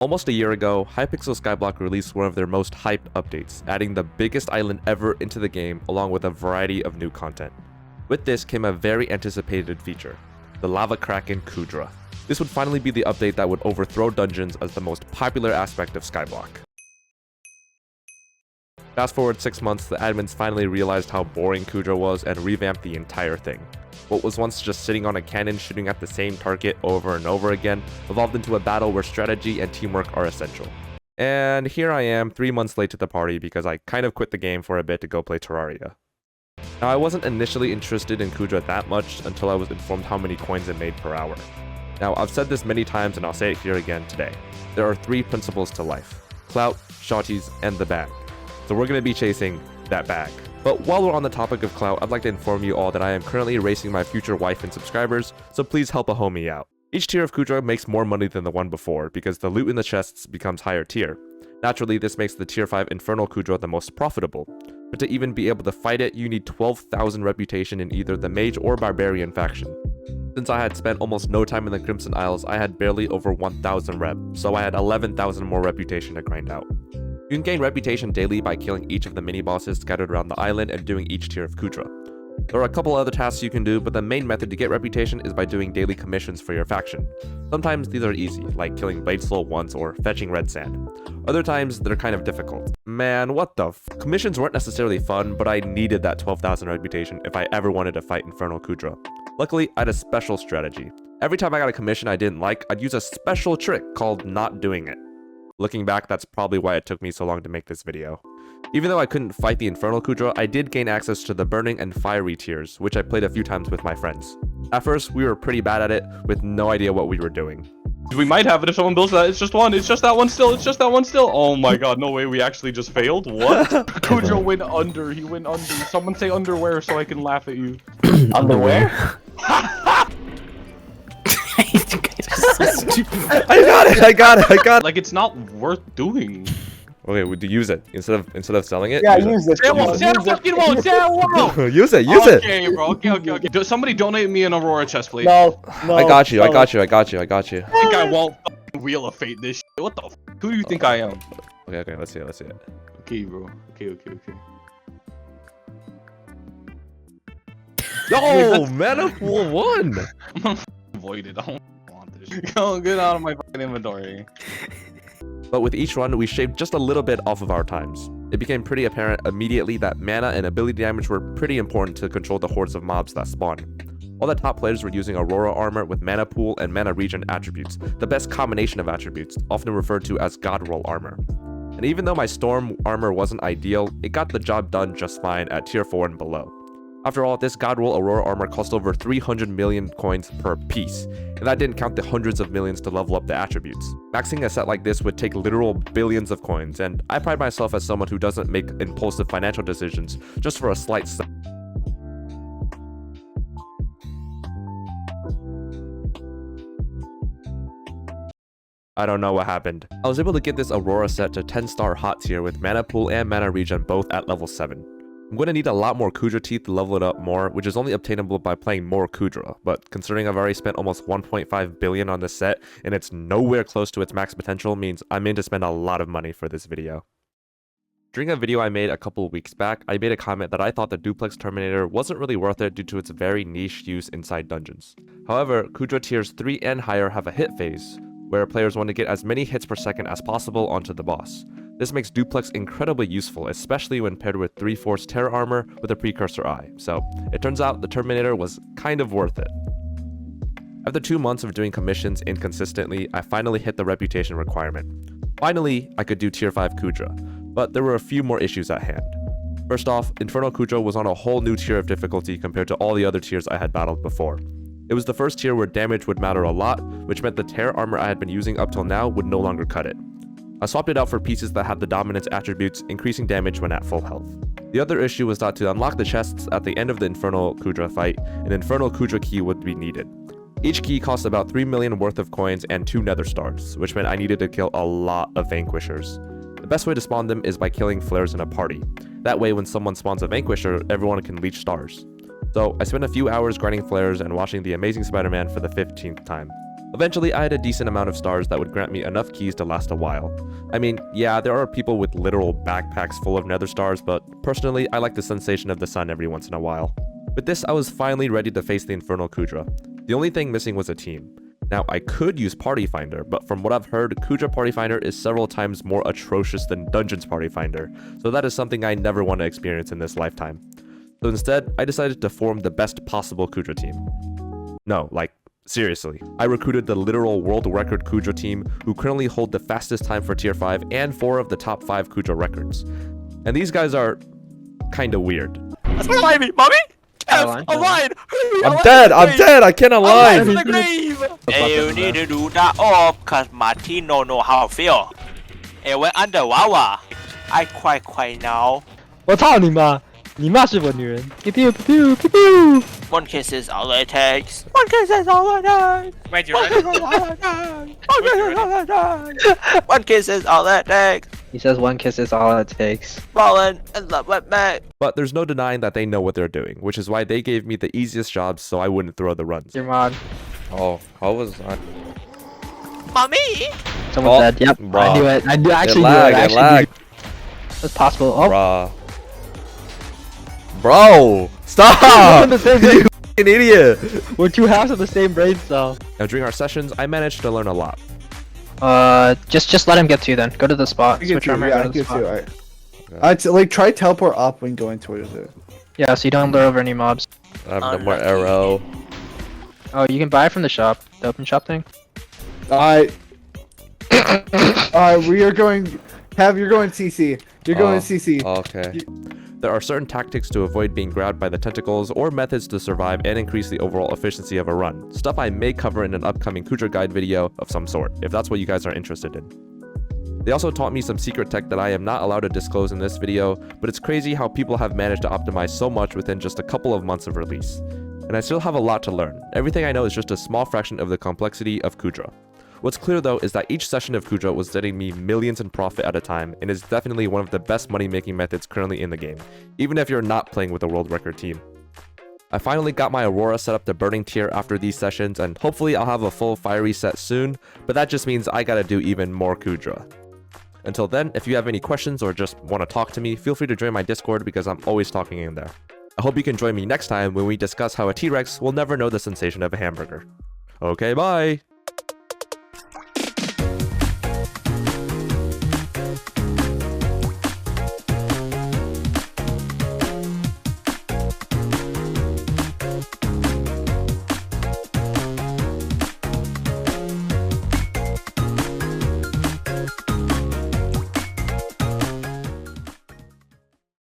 Almost a year ago, Hypixel Skyblock released one of their most hyped updates, adding the biggest island ever into the game along with a variety of new content. With this came a very anticipated feature, the Lava Kraken Kuudra. This would finally be the update that would overthrow dungeons as the most popular aspect of Skyblock. Fast forward 6 months, the admins finally realized how boring Kuudra was and revamped the entire thing. What was once just sitting on a cannon shooting at the same target over and over again evolved into a battle where strategy and teamwork are essential. And here I am 3 months late to the party because I kind of quit the game for a bit to go play Terraria. Now I wasn't initially interested in Kuudra that much until I was informed how many coins it made per hour. Now I've said this many times and I'll say it here again today. There are 3 principles to life: clout, shotties, and the bag. So we're going to be chasing that bag. But while we're on the topic of clout, I'd like to inform you all that I am currently racing my future wife and subscribers, so please help a homie out. Each tier of Kuudra makes more money than the one before because the loot in the chests becomes higher tier. Naturally, this makes the tier 5 Infernal Kuudra the most profitable. But to even be able to fight it, you need 12,000 reputation in either the mage or barbarian faction. Since I had spent almost no time in the Crimson Isles, I had barely over 1,000 rep, so I had 11,000 more reputation to grind out. You can gain reputation daily by killing each of the mini-bosses scattered around the island and doing each tier of Kuudra. There are a couple other tasks you can do, but the main method to get reputation is by doing daily commissions for your faction. Sometimes these are easy, like killing Bladesoul once or fetching red sand. Other times, they're kind of difficult. Man, what the f? Commissions weren't necessarily fun, but I needed that 12,000 reputation if I ever wanted to fight Infernal Kuudra. Luckily, I had a special strategy. Every time I got a commission I didn't like, I'd use a special trick called not doing it. Looking back, that's probably why it took me so long to make this video. Even though I couldn't fight the Infernal Kuudra, I did gain access to the Burning and Fiery tiers, which I played a few times with my friends. At first, we were pretty bad at it, with no idea what we were doing. We might have it if someone builds that. It's just one. It's just that one still. It's just that one still. Oh my god, no way. We actually just failed? What? Kuudra went under. He went under. Someone say underwear so I can laugh at you. Underwear? I got it! Like, it's not worth doing. Okay, would you use it instead of selling it? Yeah, use it. Say it won't. Say it fucking won't. Say it won't. Use it. Okay, bro. Okay. Somebody donate me an Aurora chest, please. No. I got you. no. I got you. I think I won't Wheel of Fate this shit. What the f? Who do you think I am? Okay, let's see it. Okay, bro. Okay. Yo, Mana Pool 1! Avoid it. I don't want this shit. Go get out of my fucking inventory. But with each run, we shaved just a little bit off of our times. It became pretty apparent immediately that mana and ability damage were pretty important to control the hordes of mobs that spawn. All the top players were using Aurora armor with mana pool and mana regen attributes, the best combination of attributes, often referred to as god roll armor. And even though my storm armor wasn't ideal, it got the job done just fine at tier 4 and below. After all, this god roll Aurora armor cost over 300 million coins per piece, and that didn't count the hundreds of millions to level up the attributes. Maxing a set like this would take literal billions of coins, and I pride myself as someone who doesn't make impulsive financial decisions just for a slight sum. I don't know what happened. I was able to get this Aurora set to 10-star hot tier with mana pool and mana regen both at level 7. I'm going to need a lot more Kuudra teeth to level it up more, which is only obtainable by playing more Kuudra, but considering I've already spent almost 1.5 billion on this set, and it's nowhere close to its max potential, means I'm in to spend a lot of money for this video. During a video I made a couple of weeks back, I made a comment that I thought the Duplex Terminator wasn't really worth it due to its very niche use inside dungeons. However, Kuudra tiers 3 and higher have a hit phase, where players want to get as many hits per second as possible onto the boss. This makes Duplex incredibly useful, especially when paired with 3/4 Terra armor with a precursor eye, so it turns out the Terminator was kind of worth it. After 2 months of doing commissions inconsistently, I finally hit the reputation requirement. Finally, I could do tier 5 Kuudra, but there were a few more issues at hand. First off, Infernal Kuudra was on a whole new tier of difficulty compared to all the other tiers I had battled before. It was the first tier where damage would matter a lot, which meant the Terra armor I had been using up till now would no longer cut it. I swapped it out for pieces that had the dominance attributes, increasing damage when at full health. The other issue was that to unlock the chests at the end of the Infernal Kuudra fight, an Infernal Kuudra key would be needed. Each key cost about 3 million worth of coins and 2 nether stars, which meant I needed to kill a lot of Vanquishers. The best way to spawn them is by killing flares in a party. That way when someone spawns a Vanquisher, everyone can leech stars. So I spent a few hours grinding flares and watching The Amazing Spider-Man for the 15th time. Eventually, I had a decent amount of stars that would grant me enough keys to last a while. I mean, yeah, there are people with literal backpacks full of nether stars, but personally, I like the sensation of the sun every once in a while. With this, I was finally ready to face the Infernal Kuudra. The only thing missing was a team. Now, I could use Party Finder, but from what I've heard, Kuudra Party Finder is several times more atrocious than Dungeons Party Finder, so that is something I never want to experience in this lifetime. So instead, I decided to form the best possible Kuudra team. No, like, seriously. I recruited the literal world record Kuudra team, who currently hold the fastest time for tier 5 and 4 of the top 5 Kuudra records. And these guys are kinda weird. Revive me, mommy! Align. Align! I'm dead! I'm dead! I can't Align align! to the grave! Hey, you need to do that off, cause Martino know how to feel. Hey, we're under Wawa. I cry now. 我操你妈！你妈是我女人。Pew pew pew pew pew. One kiss is all it takes. One kiss is all it takes. Wait, you're right. One kiss is all it takes. He says one kiss is all it takes. Falling in love with me. But there's no denying that they know what they're doing, which is why they gave me the easiest jobs so I wouldn't throw the runs. Your mod. Oh, how was that? Mommy! Someone Oh, said, yep. bruh. I knew it. I do actually It lagged, knew it. I it actually lagged. knew it's possible. Oh, Bruh. Bro! Stop! we're in the same brain. You f***ing idiot! We're two halves of the same brain cell. Now during our sessions, I managed to learn a lot. Just let him get to you then. Go to the spot. I get Switch to, armor. yeah, Go I to the get spot. to. I'd like try teleport up when going towards it. Yeah, so you don't lure over any mobs. I have no more arrow. Oh, you can buy it from the shop. The open shop thing. We are going. You're going CC. You're going CC. Okay. There are certain tactics to avoid being grabbed by the tentacles, or methods to survive and increase the overall efficiency of a run. Stuff I may cover in an upcoming Kuudra guide video of some sort, if that's what you guys are interested in. They also taught me some secret tech that I am not allowed to disclose in this video, but it's crazy how people have managed to optimize so much within just a couple of months of release. And I still have a lot to learn. Everything I know is just a small fraction of the complexity of Kuudra. What's clear though is that each session of Kuudra was netting me millions in profit at a time, and is definitely one of the best money making methods currently in the game, even if you're not playing with a world record team. I finally got my Aurora set up to burning tier after these sessions, and hopefully I'll have a full fiery set soon, but that just means I gotta do even more Kuudra. Until then, if you have any questions or just want to talk to me, feel free to join my Discord because I'm always talking in there. I hope you can join me next time when we discuss how a T-Rex will never know the sensation of a hamburger. Okay, bye!